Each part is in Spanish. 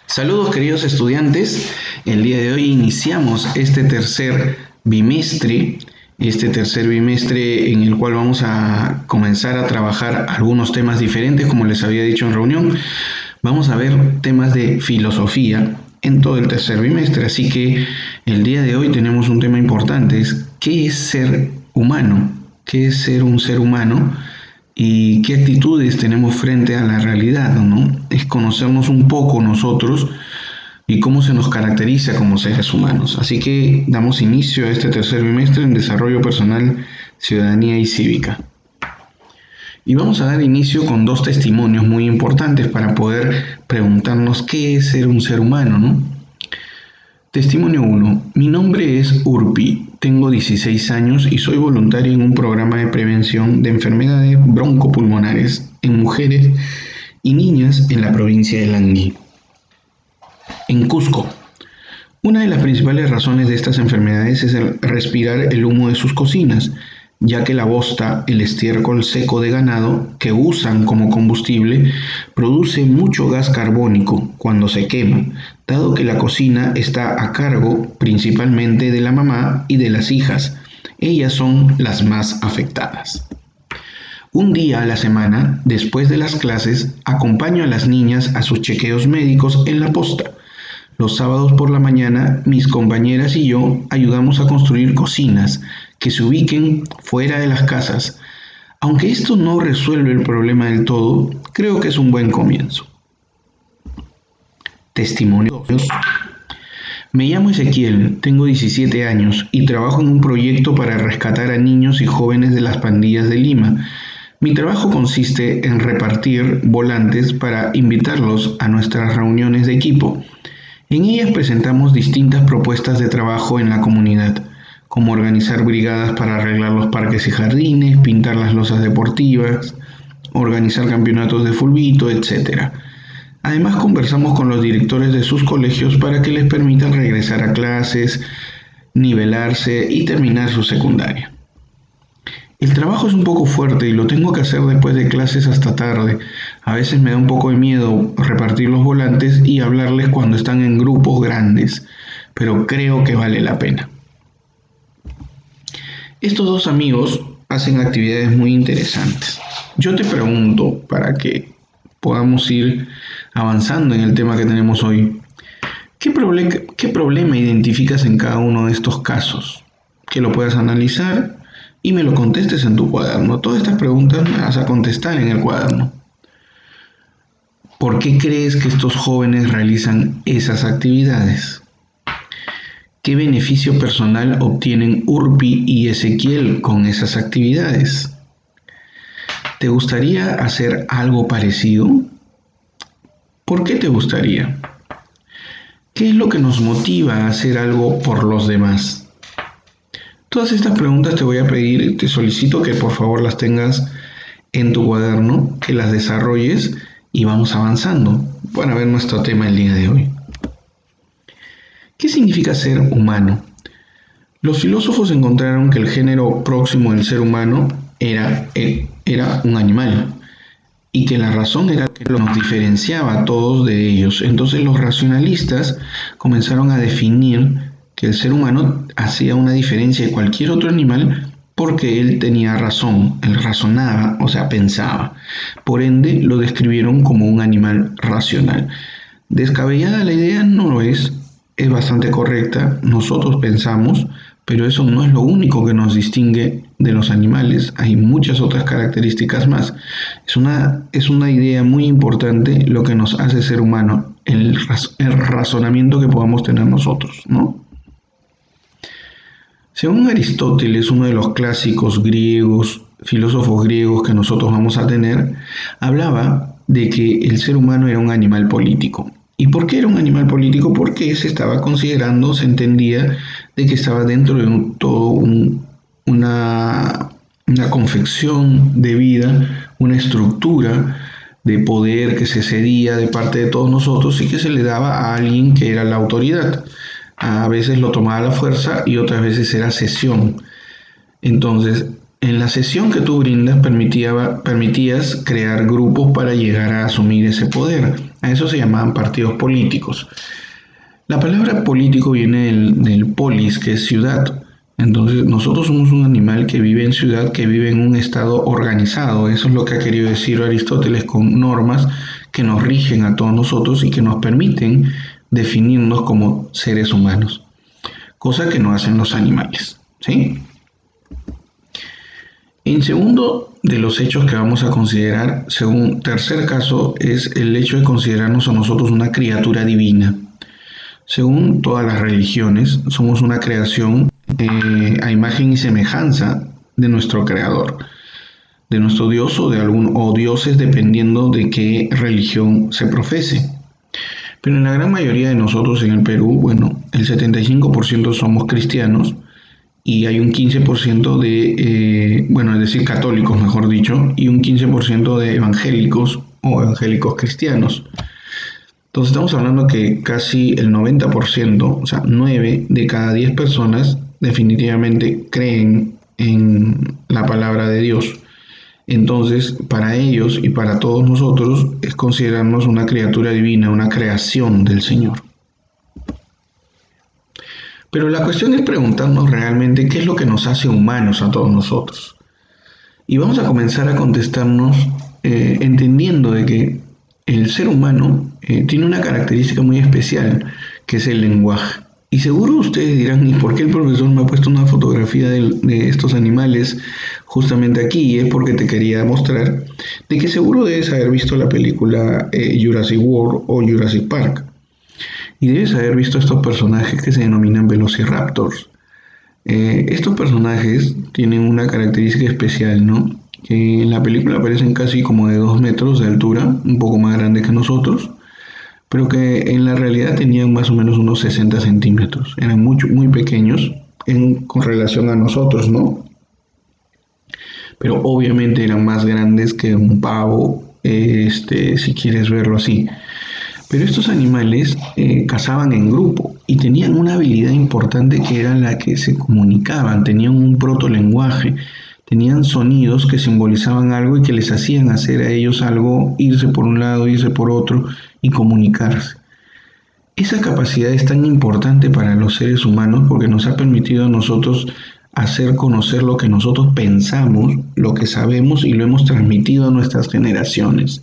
Saludos queridos estudiantes, el día de hoy iniciamos este tercer bimestre en el cual vamos a comenzar a trabajar algunos temas diferentes, como les había dicho en reunión. Vamos a ver temas de filosofía en todo el tercer bimestre, así que el día de hoy tenemos un tema importante, es ¿qué es ser humano? ¿Qué es ser un ser humano? Y qué actitudes tenemos frente a la realidad, ¿no? Es conocernos un poco nosotros y cómo se nos caracteriza como seres humanos. Así que damos inicio a este tercer bimestre en Desarrollo Personal, Ciudadanía y Cívica. Y vamos a dar inicio con dos testimonios muy importantes para poder preguntarnos qué es ser un ser humano, ¿no? Testimonio 1. Mi nombre es Urpi, tengo 16 años y soy voluntario en un programa de prevención de enfermedades broncopulmonares en mujeres y niñas en la provincia de Langui, en Cusco. Una de las principales razones de estas enfermedades es el respirar el humo de sus cocinas, ya que la bosta, el estiércol seco de ganado que usan como combustible, produce mucho gas carbónico cuando se quema, dado que la cocina está a cargo principalmente de la mamá y de las hijas. Ellas son las más afectadas. Un día a la semana, después de las clases, acompaño a las niñas a sus chequeos médicos en la posta. Los sábados por la mañana, mis compañeras y yo ayudamos a construir cocinas que se ubiquen fuera de las casas. Aunque esto no resuelve el problema del todo, creo que es un buen comienzo. Testimonios. Me llamo Ezequiel, tengo 17 años y trabajo en un proyecto para rescatar a niños y jóvenes de las pandillas de Lima. Mi trabajo consiste en repartir volantes para invitarlos a nuestras reuniones de equipo. En ellas presentamos distintas propuestas de trabajo en la comunidad, como organizar brigadas para arreglar los parques y jardines, pintar las losas deportivas, organizar campeonatos de fulbito, etc. Además, conversamos con los directores de sus colegios para que les permitan regresar a clases, nivelarse y terminar su secundaria. El trabajo es un poco fuerte y lo tengo que hacer después de clases hasta tarde. A veces me da un poco de miedo repartir los volantes y hablarles cuando están en grupos grandes, pero creo que vale la pena. Estos dos amigos hacen actividades muy interesantes. Yo te pregunto, para que podamos ir avanzando en el tema que tenemos hoy, ¿qué problema identificas en cada uno de estos casos? Que lo puedas analizar y me lo contestes en tu cuaderno. Todas estas preguntas me vas a contestar en el cuaderno. ¿Por qué crees que estos jóvenes realizan esas actividades? ¿Qué beneficio personal obtienen Urpi y Ezequiel con esas actividades? ¿Te gustaría hacer algo parecido? ¿Por qué te gustaría? ¿Qué es lo que nos motiva a hacer algo por los demás? Todas estas preguntas te voy a pedir, te solicito que por favor las tengas en tu cuaderno, que las desarrolles y vamos avanzando para ver nuestro tema el día de hoy. ¿Qué significa ser humano? Los filósofos encontraron que el género próximo del ser humano era un animal y que la razón era que nos diferenciaba a todos de ellos. Entonces los racionalistas comenzaron a definir que el ser humano hacía una diferencia de cualquier otro animal porque él tenía razón, él razonaba, o sea, pensaba. Por ende, lo describieron como un animal racional. Descabellada la idea no lo es bastante correcta, nosotros pensamos, pero eso no es lo único que nos distingue de los animales, hay muchas otras características más. Es una idea muy importante lo que nos hace ser humano, el razonamiento que podamos tener nosotros, ¿no? Según Aristóteles, uno de los clásicos griegos, filósofos griegos que nosotros vamos a tener, hablaba de que el ser humano era un animal político. ¿Y por qué era un animal político? Porque se estaba considerando, se entendía de que estaba dentro de una confección de vida, una estructura de poder que se cedía de parte de todos nosotros y que se le daba a alguien que era la autoridad. A veces lo tomaba a la fuerza y otras veces era cesión. Entonces, en la cesión que tú brindas permitías crear grupos para llegar a asumir ese poder. A eso se llamaban partidos políticos. La palabra político viene del polis, que es ciudad. Entonces, nosotros somos un animal que vive en ciudad, que vive en un estado organizado. Eso es lo que ha querido decir Aristóteles con normas que nos rigen a todos nosotros y que nos permiten definirnos como seres humanos, cosa que no hacen los animales, ¿sí? En segundo de los hechos que vamos a considerar, según tercer caso, es el hecho de considerarnos a nosotros una criatura divina. Según todas las religiones, somos una creación a imagen y semejanza de nuestro Creador, de nuestro Dios o dioses, dependiendo de qué religión se profese. Pero en la gran mayoría de nosotros en el Perú, bueno, el 75% somos cristianos y hay un 15% es decir, católicos, mejor dicho, y un 15% de evangélicos o evangélicos cristianos. Entonces estamos hablando que casi el 90%, o sea, 9 de cada 10 personas definitivamente creen en la palabra de Dios. Entonces, para ellos y para todos nosotros es considerarnos una criatura divina, una creación del Señor. Pero la cuestión es preguntarnos realmente qué es lo que nos hace humanos a todos nosotros. Y vamos a comenzar a contestarnos entendiendo de que el ser humano tiene una característica muy especial, que es el lenguaje. Y seguro ustedes dirán, ¿y por qué el profesor me ha puesto una fotografía de estos animales justamente aquí? Y es porque te quería mostrar de que seguro debes haber visto la película Jurassic World o Jurassic Park. Y debes haber visto estos personajes que se denominan velociraptors. Estos personajes tienen una característica especial, ¿no? Que en la película aparecen casi como de 2 metros de altura, un poco más grandes que nosotros, pero que en la realidad tenían más o menos unos 60 centímetros. Eran muy pequeños con relación a nosotros, ¿no? Pero obviamente eran más grandes que un pavo, si quieres verlo así. Pero estos animales cazaban en grupo y tenían una habilidad importante que era la que se comunicaban, tenían un protolenguaje, tenían sonidos que simbolizaban algo y que les hacían hacer a ellos algo, irse por un lado, irse por otro y comunicarse. Esa capacidad es tan importante para los seres humanos porque nos ha permitido a nosotros hacer conocer lo que nosotros pensamos, lo que sabemos y lo hemos transmitido a nuestras generaciones.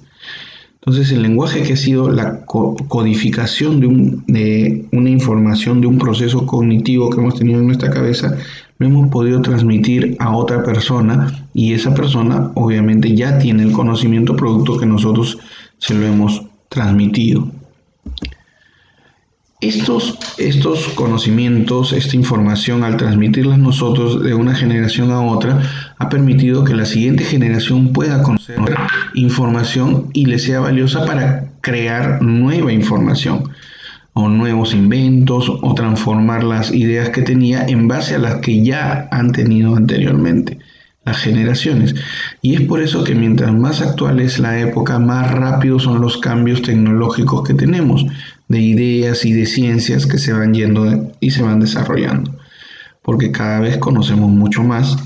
Entonces el lenguaje, que ha sido la codificación de una información, de un proceso cognitivo que hemos tenido en nuestra cabeza, lo hemos podido transmitir a otra persona y esa persona obviamente ya tiene el conocimiento producto que nosotros se lo hemos transmitido. Estos conocimientos, esta información, al transmitirlas nosotros de una generación a otra, ha permitido que la siguiente generación pueda conocer información y le sea valiosa para crear nueva información o nuevos inventos o transformar las ideas que tenía en base a las que ya han tenido anteriormente las generaciones. Y es por eso que mientras más actual es la época, más rápidos son los cambios tecnológicos que tenemos, de ideas y de ciencias que se van yendo y se van desarrollando, porque cada vez conocemos mucho más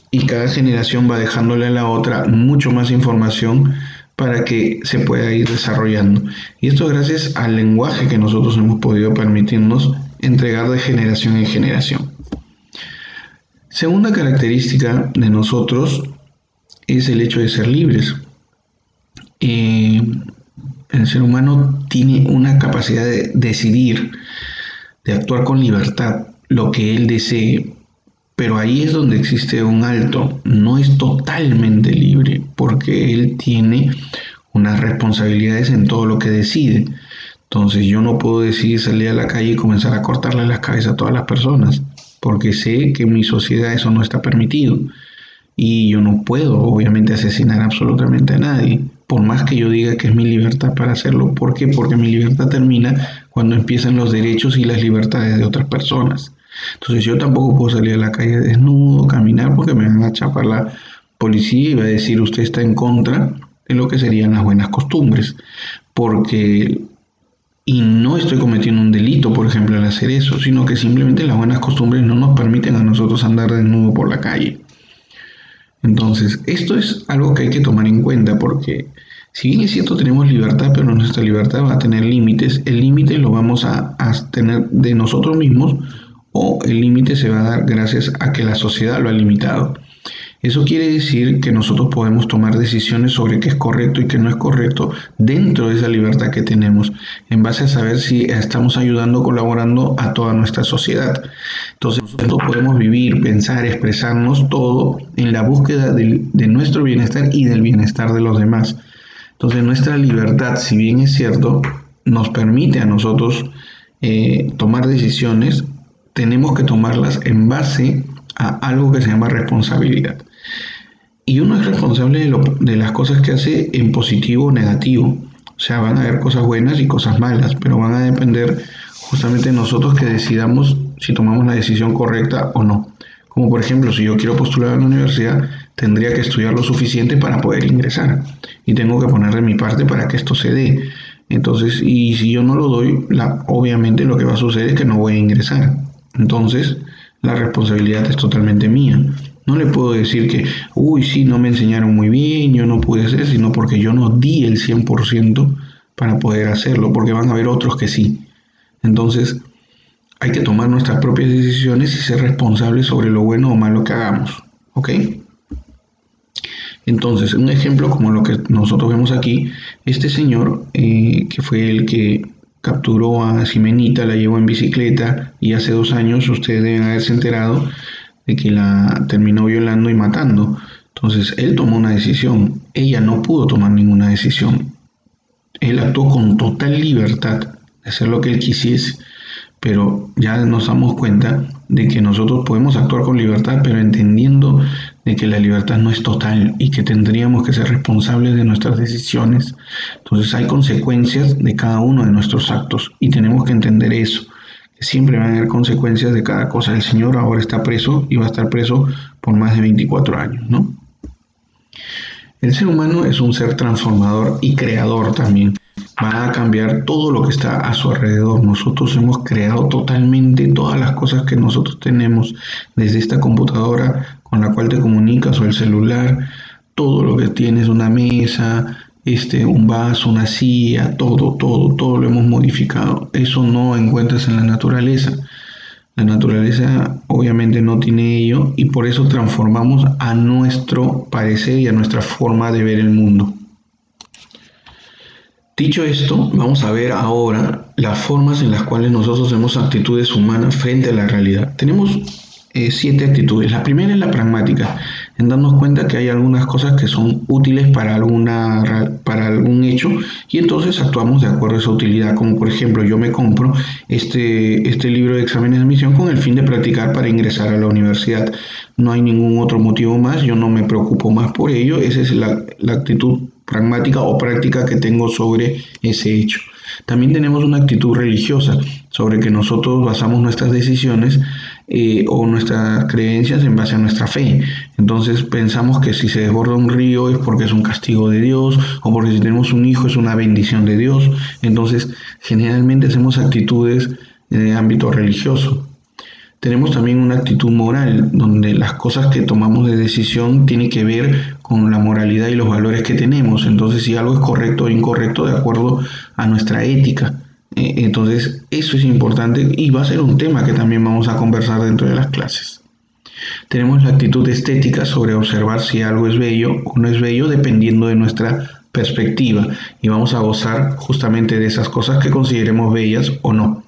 y cada generación va dejándole a la otra mucho más información para que se pueda ir desarrollando. Y esto gracias al lenguaje que nosotros hemos podido permitirnos entregar de generación en generación. Segunda característica de nosotros es el hecho de ser libres. El ser humano tiene una capacidad de decidir, de actuar con libertad, lo que él desee, pero ahí es donde existe un alto. No es totalmente libre, porque él tiene unas responsabilidades en todo lo que decide. Entonces yo no puedo decidir salir a la calle y comenzar a cortarle las cabezas a todas las personas, porque sé que en mi sociedad eso no está permitido. Y yo no puedo, obviamente, asesinar absolutamente a nadie, por más que yo diga que es mi libertad para hacerlo. ¿Por qué? Porque mi libertad termina cuando empiezan los derechos y las libertades de otras personas. Entonces yo tampoco puedo salir a la calle desnudo, caminar, porque me van a chapar la policía y va a decir usted está en contra de lo que serían las buenas costumbres. Y no estoy cometiendo un delito, por ejemplo, al hacer eso, sino que simplemente las buenas costumbres no nos permiten a nosotros andar desnudo por la calle. Entonces, esto es algo que hay que tomar en cuenta porque Si bien es cierto, tenemos libertad, pero nuestra libertad va a tener límites. El límite lo vamos a tener de nosotros mismos o el límite se va a dar gracias a que la sociedad lo ha limitado. Eso quiere decir que nosotros podemos tomar decisiones sobre qué es correcto y qué no es correcto dentro de esa libertad que tenemos, en base a saber si estamos ayudando o colaborando a toda nuestra sociedad. Entonces nosotros podemos vivir, pensar, expresarnos todo en la búsqueda de nuestro bienestar y del bienestar de los demás. Entonces nuestra libertad, si bien es cierto, nos permite a nosotros tomar decisiones, tenemos que tomarlas en base a algo que se llama responsabilidad. Y uno es responsable de las cosas que hace en positivo o negativo. O sea, van a haber cosas buenas y cosas malas, pero van a depender justamente de nosotros que decidamos si tomamos la decisión correcta o no. Como por ejemplo, si yo quiero postular a la universidad, tendría que estudiar lo suficiente para poder ingresar. Y tengo que poner de mi parte para que esto se dé. Entonces, y si yo no lo doy, obviamente lo que va a suceder es que no voy a ingresar. Entonces, la responsabilidad es totalmente mía. No le puedo decir que, uy, sí, no me enseñaron muy bien, yo no pude hacer, sino porque yo no di el 100% para poder hacerlo, porque van a haber otros que sí. Entonces, hay que tomar nuestras propias decisiones y ser responsables sobre lo bueno o malo que hagamos. ¿Ok? Entonces, un ejemplo como lo que nosotros vemos aquí, este señor, que fue el que capturó a Ximenita, la llevó en bicicleta y hace 2 años ustedes deben haberse enterado de que la terminó violando y matando. Entonces él tomó una decisión, ella no pudo tomar ninguna decisión. Él actuó con total libertad de hacer lo que él quisiese, pero ya nos damos cuenta de que nosotros podemos actuar con libertad, pero entendiendo de que la libertad no es total y que tendríamos que ser responsables de nuestras decisiones. Entonces hay consecuencias de cada uno de nuestros actos y tenemos que entender eso. Siempre van a haber consecuencias de cada cosa. El Señor ahora está preso y va a estar preso por más de 24 años, ¿no? El ser humano es un ser transformador y creador también. Va a cambiar todo lo que está a su alrededor. Nosotros hemos creado totalmente todas las cosas que nosotros tenemos, desde esta computadora con la cual te comunicas o el celular, todo lo que tienes, una mesa, un vaso, una silla, todo lo hemos modificado. Eso no encuentras en la naturaleza. La naturaleza obviamente no tiene ello y por eso transformamos a nuestro parecer y a nuestra forma de ver el mundo. Dicho esto, vamos a ver ahora las formas en las cuales nosotros hacemos actitudes humanas frente a la realidad. Tenemos 7 actitudes. La primera es la pragmática, en darnos cuenta que hay algunas cosas que son útiles para algún hecho y entonces actuamos de acuerdo a esa utilidad, como por ejemplo yo me compro este libro de exámenes de admisión con el fin de practicar para ingresar a la universidad. No hay ningún otro motivo más, yo no me preocupo más por ello, esa es la actitud pragmática o práctica que tengo sobre ese hecho. También tenemos una actitud religiosa, sobre que nosotros basamos nuestras decisiones o nuestras creencias en base a nuestra fe. Entonces pensamos que si se desborda un río es porque es un castigo de Dios, o porque si tenemos un hijo es una bendición de Dios. Entonces generalmente hacemos actitudes de ámbito religioso. Tenemos también una actitud moral, donde las cosas que tomamos de decisión tienen que ver con la moralidad y los valores que tenemos. Entonces, si algo es correcto o incorrecto de acuerdo a nuestra ética. Entonces, eso es importante y va a ser un tema que también vamos a conversar dentro de las clases. Tenemos la actitud estética sobre observar si algo es bello o no es bello dependiendo de nuestra perspectiva y vamos a gozar justamente de esas cosas que consideremos bellas o no.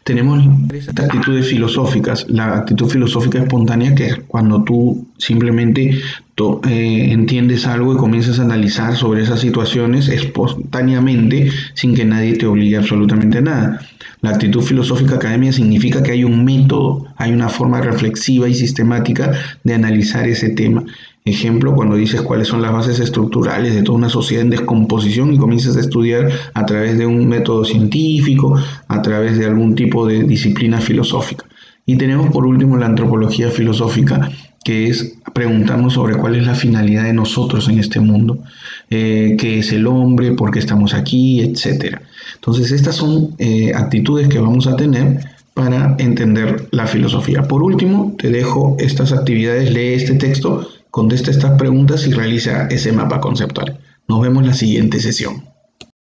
Tenemos estas actitudes filosóficas. La actitud filosófica espontánea, que es cuando tú simplemente entiendes algo y comienzas a analizar sobre esas situaciones espontáneamente sin que nadie te obligue absolutamente a nada. La actitud filosófica académica significa que hay un método, hay una forma reflexiva y sistemática de analizar ese tema. Ejemplo, cuando dices cuáles son las bases estructurales de toda una sociedad en descomposición y comienzas a estudiar a través de un método científico, a través de algún tipo de disciplina filosófica. Y tenemos por último la antropología filosófica, que es preguntarnos sobre cuál es la finalidad de nosotros en este mundo, qué es el hombre, por qué estamos aquí, etc. Entonces estas son actitudes que vamos a tener para entender la filosofía. Por último, te dejo estas actividades, lee este texto, contesta estas preguntas y realiza ese mapa conceptual. Nos vemos la siguiente sesión.